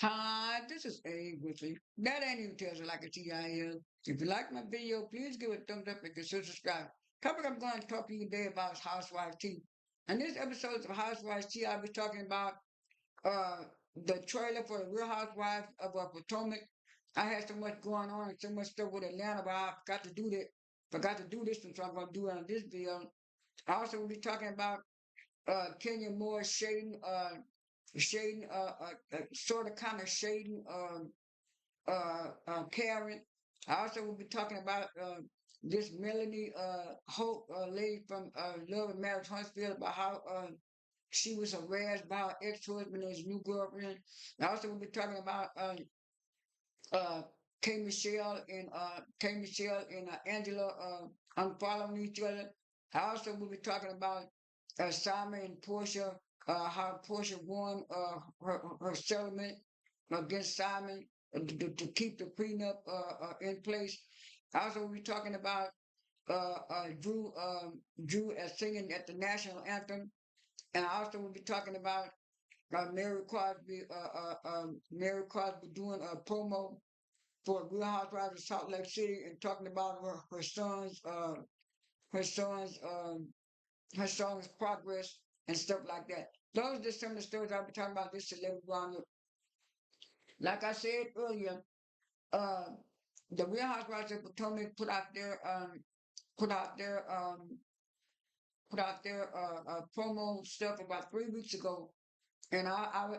Hi, this is A with you. That ain't even tells you like a TIL. If you like my video, please give it a thumbs up and consider subscribing. Topic I'm going to talk to you today about is Housewives Tea. In this episode of Housewives Tea, I'll be talking about uh the trailer for the Real Housewives of Potomac. I had so much going on and so much stuff with Atlanta, but I forgot to do this one, so I'm going to do it on this video. I also will be talking about Kenya Moore shading, sort of kind of shading Karen. I also will be talking about this Melanie Hope lady from Love and Marriage Huntsville about how she was harassed by her ex-husband and his new girlfriend. I also will be talking about uh, K. Michelle and Angela unfollowing each other. I also will be talking about Simon and Porsha, how Porsha won her settlement against Simon to keep the prenup in place. I also will be talking about Drew singing at the national anthem, and I also will be talking about Mary Crosby doing a promo for Real Housewives of Salt Lake City and talking about her son's her son's progress and stuff like that. Those are just some of the stories I'll be talking about this celebrity roundup. Like I said earlier, uh, the Real Housewives of Potomac put out their put out their promo stuff about 3 weeks ago. And I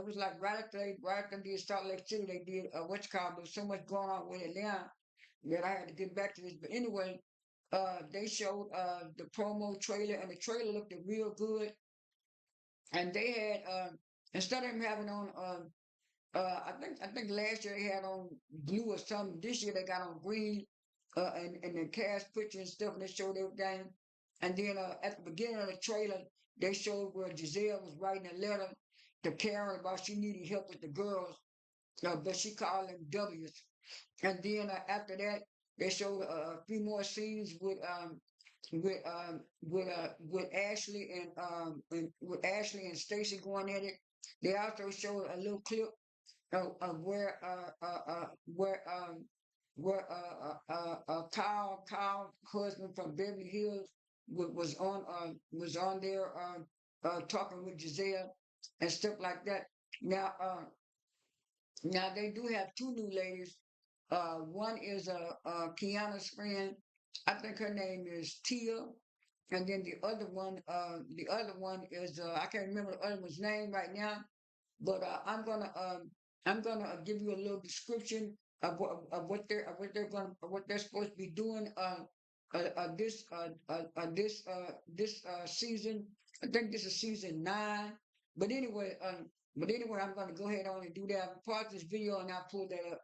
was like right after they did Salt Lake City, they did what's called. There's so much going on with Atlanta that I had to get back to this. But anyway, they showed the promo trailer, and the trailer looked real good. And they had instead of them having on I think last year they had on blue or something. This year they got on green and the cast picture and stuff, and they showed everything. And then at the beginning of the trailer, they showed where Giselle was writing a letter to Karen about she needed help with the girls, but she called them W's. And then after that, they showed a few more scenes with Ashley and with Ashley and Stacy going at it. They also showed a little clip of where Kyle husband from Beverly Hills was on there talking with Giselle and stuff like that. Now now they do have two new ladies. One is Kiana's friend. I think her name is Tia, and then the other one is I can't remember the other one's name right now. But I'm gonna give you a little description of what they're supposed to be doing this season. I think this is season 9. But anyway, I'm gonna go ahead on and do that. I'll pause this video and I'll pull that up.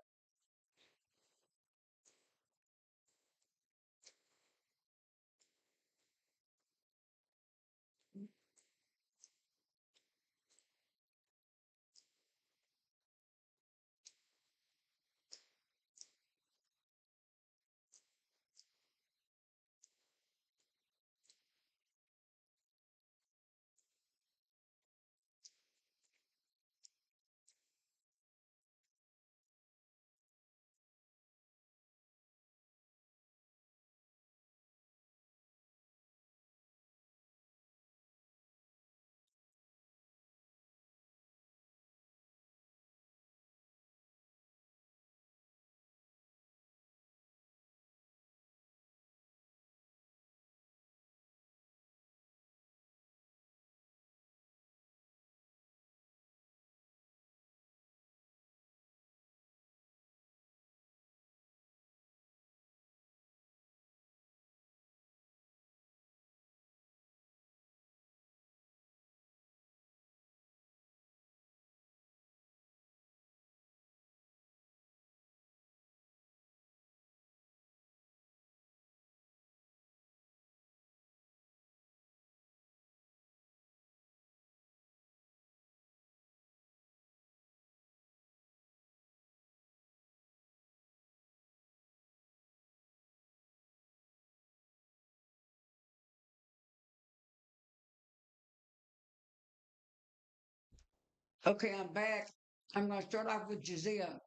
Okay, I'm back. I'm going to start off with Giselle.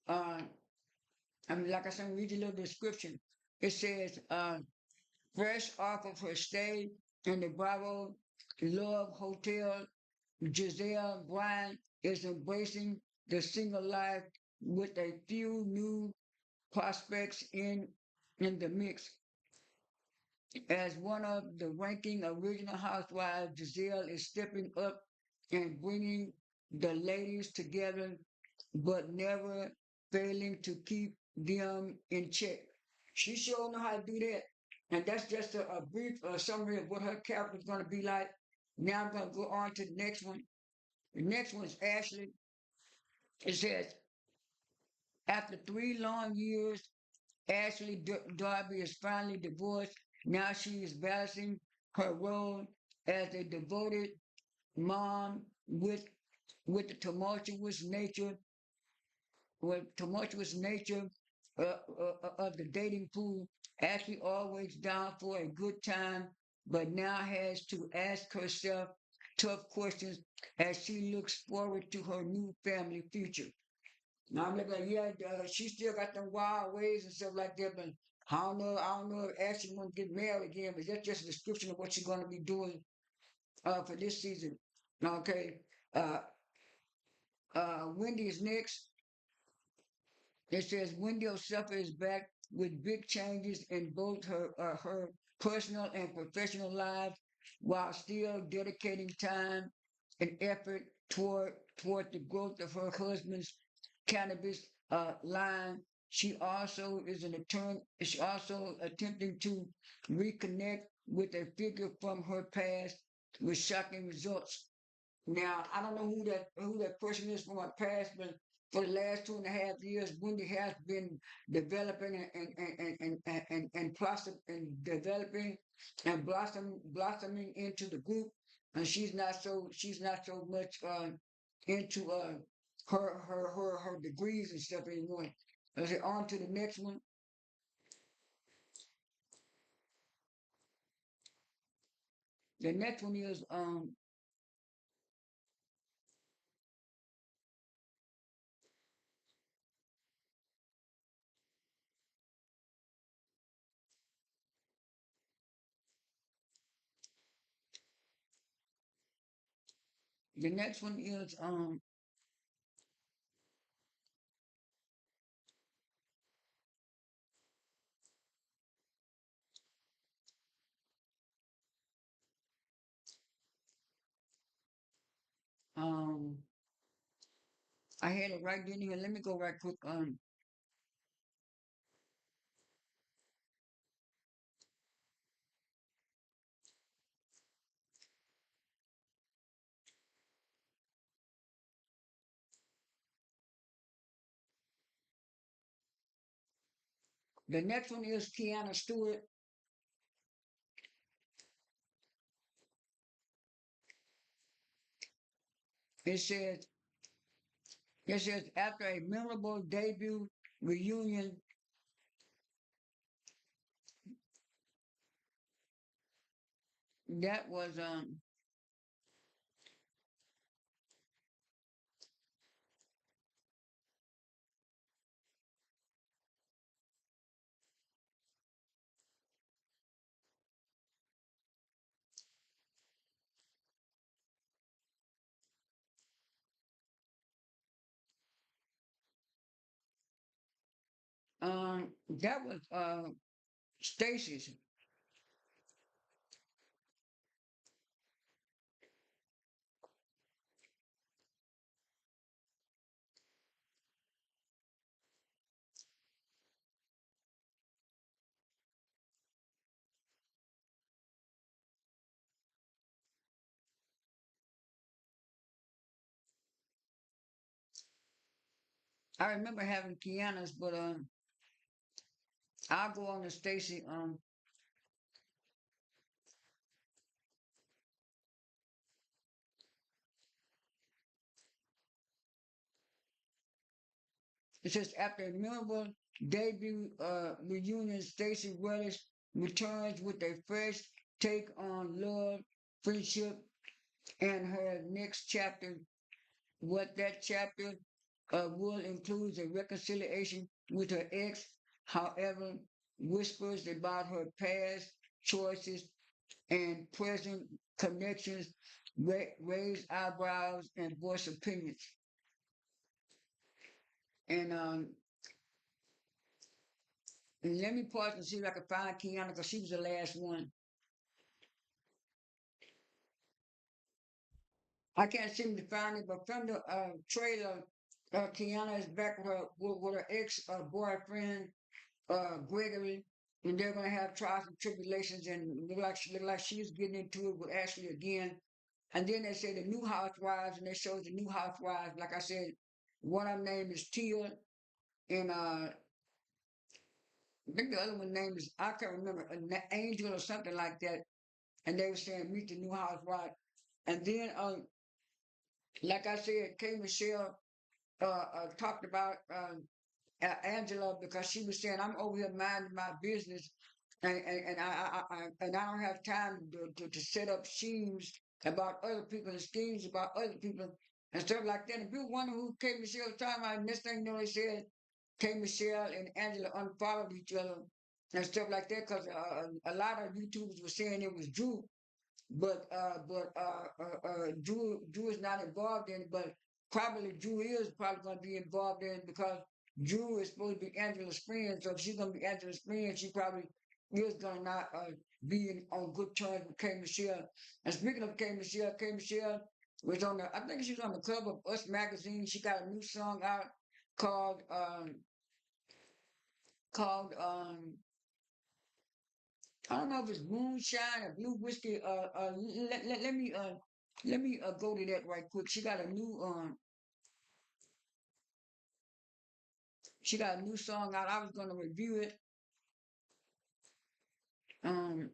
Uh, I mean, like I said, read a little description. It says, fresh off of her stay in the Bravo Love Hotel, Giselle Bryant is embracing the single life with a few new prospects in the mix. As one of the ranking original housewives, Giselle is stepping up and bringing the ladies together, but never failing to keep them in check. She sure know how to do that. And that's just a brief summary of what her character is going to be like. Now I'm going to go on to the next one. The next one is Ashley. It says, after 3 long years, Ashley Darby is finally divorced. Now she is balancing her role as a devoted mom with the tumultuous nature of the dating pool. Ashley always down for a good time, but now has to ask herself tough questions as she looks forward to her new family future. Now I'm looking like, yeah, she still got them wild ways and stuff like that, but I don't know if Ashley want to get married again, but that's just a description of what she's going to be doing for this season. Okay, uh, Wendy is next. It says Wendy Oseffa is back with big changes in both her personal and professional lives, while still dedicating time and effort toward the growth of her husband's cannabis line. She also is an attorney. She's also attempting to reconnect with a figure from her past with shocking results. Now, I don't know who that person is from my past, but for the last 2.5 years, Wendy has been developing and developing and blossoming into the group, and she's not so much into her degrees and stuff anymore. Let's say on to the next one. The next one is the next one is um I had it right in here. Let me go right quick. The next one is Kiana Stewart. It says, it says, after a memorable debut reunion, that was, that was, Stacy's. I remember having Kiana's, but, I'll go on to Stacy. It says, after a memorable debut, reunion, Stacy Willis returns with a fresh take on love, friendship, and her next chapter. what that chapter will include a reconciliation with her ex. However, whispers about her past choices and present connections raise eyebrows and voice opinions. And let me pause and see if I can find Kiana because she was the last one. I can't seem to find it, but from the trailer, Kiana is back with her ex boyfriend, Gregory, and they're gonna have trials and tribulations, and look like she's getting into it with Ashley again. And then they say the new housewives, and they show the new housewives. Like I said, one of them name is Tia, and I think the other one name is I can't remember, Angel or something like that. And they were saying meet the new housewife. And then, like I said, K Michelle talked about Angela because she was saying I'm over here minding my business, and I don't have time to set up schemes about other people and schemes about other people and stuff like that. And people wonder who K Michelle was talking about. And next thing you know, they said K Michelle and Angela unfollowed each other and stuff like that because a lot of YouTubers were saying it was Drew, but Drew is not involved in it, but probably Drew is probably going to be involved in it because Drew is supposed to be Angela's friend. So if she's going to be Angela's friend, she probably is going to not be on good terms with K Michelle. And speaking of K Michelle was on the I think she's on the cover of Us magazine. She got a new song out called called I don't know if it's moonshine or blue whiskey. Let me go to that right quick. She got a new song out. I was gonna review it. Um,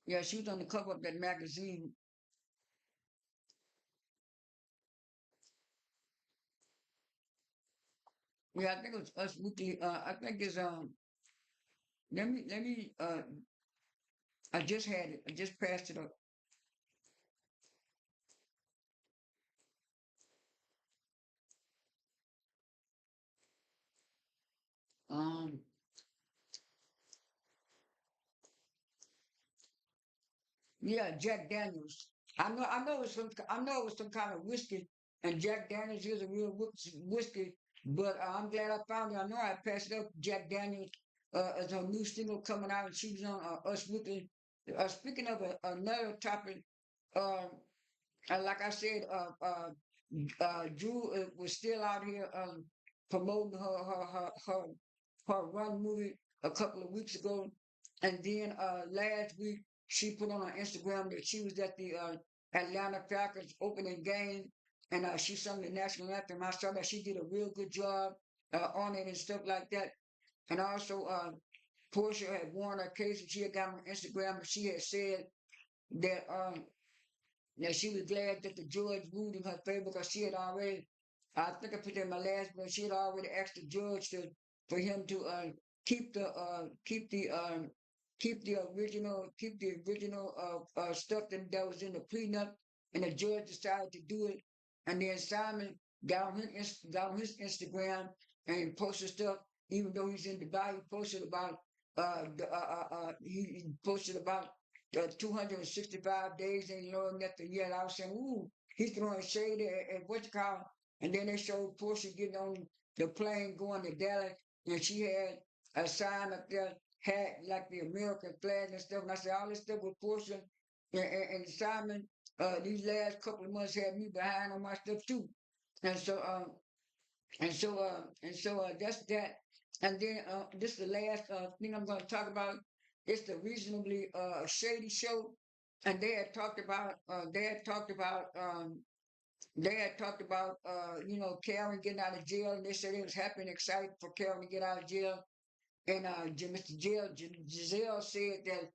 yeah, she was on the cover of that magazine. Yeah, I think it was Us Weekly. I think it's let me I just had it. I just passed it up. Um, yeah, Jack Daniels. I know it was some kind of whiskey, and Jack Daniels is a real whiskey. But I'm glad I found it. I know I passed it up. Jack Daniels is a new single coming out, and she was on Us Weekly. Speaking of another topic, uh, like I said, Drew was still out here promoting her run movie a couple of weeks ago, and then last week she put on her Instagram that she was at the Atlanta Falcons opening game, and she sung the national anthem. I saw that she did a real good job on it and stuff like that. And also, Porsha had won her case, and she had got on Instagram, and she had said that now she was glad that the judge ruled in her favor because she had already, I think I put that in my last one, she had already asked the judge to for him to keep the keep the original stuff that was in the prenup, and the judge decided to do it, and then Simon got on his Instagram and posted stuff, even though he's in Dubai, he posted about he posted about 265 days ain't learned nothing yet. I was saying, ooh, he's throwing shade at what you call. And then they showed Porsche getting on the plane going to Dallas, and she had a sign up there, had like the American flag and stuff. And I said, all this stuff with Porsche and Simon, these last couple of months had me behind on my stuff too. And so, that's that. And then this is the last thing I'm going to talk about. It's the reasonably shady show, and they had talked about Karen getting out of jail, and they said it was happy and excited for Karen to get out of jail. And Mr. Giselle said that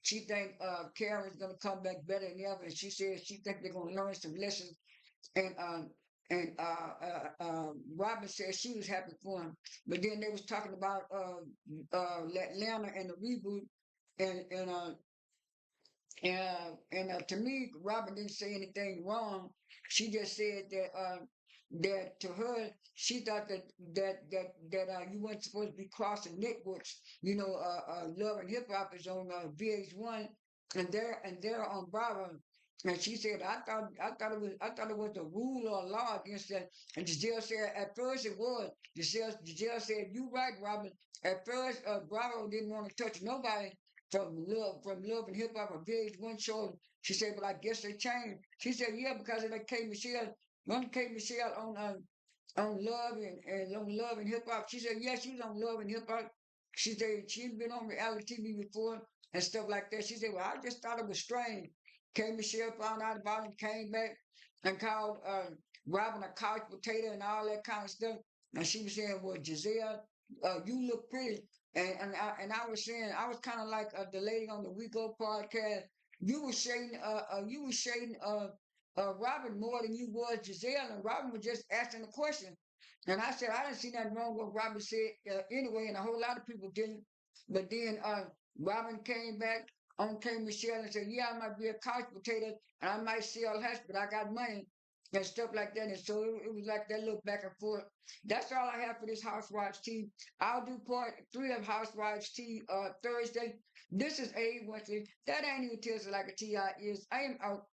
she think Karen's going to come back better than ever, and she said she think they're going to learn some lessons and Robin said she was happy for him, but then they was talking about Atlanta and the reboot, and And to me, Robin didn't say anything wrong. She just said that to her, she thought that you weren't supposed to be crossing networks. Love and Hip Hop is on VH1, and they're on Bravo. And she said, I thought it was a rule or a law against that. And Giselle said, at first it was. Giselle said, you right, Robin. At first, Bravo didn't want to touch nobody from Love and Hip Hop or VH1 show. She said, but I guess they changed. She said, yeah, because of that K Michelle, one K Michelle on Love and Hip Hop. She said, yeah, she was on Love and Hip Hop. She said she'd been on reality TV before and stuff like that. She said, well, I just thought it was strange. K Michelle found out about it, came back and called Robin a couch potato and all that kind of stuff. And she was saying, well, Giselle, you look pretty. And I was saying, I was kind of like the lady on the WeGo podcast. You were shading Robin more than you was Giselle, and Robin was just asking the question. And I said I didn't see nothing wrong with what Robin said anyway, and a whole lot of people didn't. But then Robin came back on came Michelle and said, "Yeah, I might be a couch potato, and I might sell hush, but I got money." And stuff like that, and so it was like that little back and forth. That's all I have for this Housewives tea. I'll do part 3 of Housewives tea Thursday. This is A Winkley. That ain't even tells it like a TI is. I am out.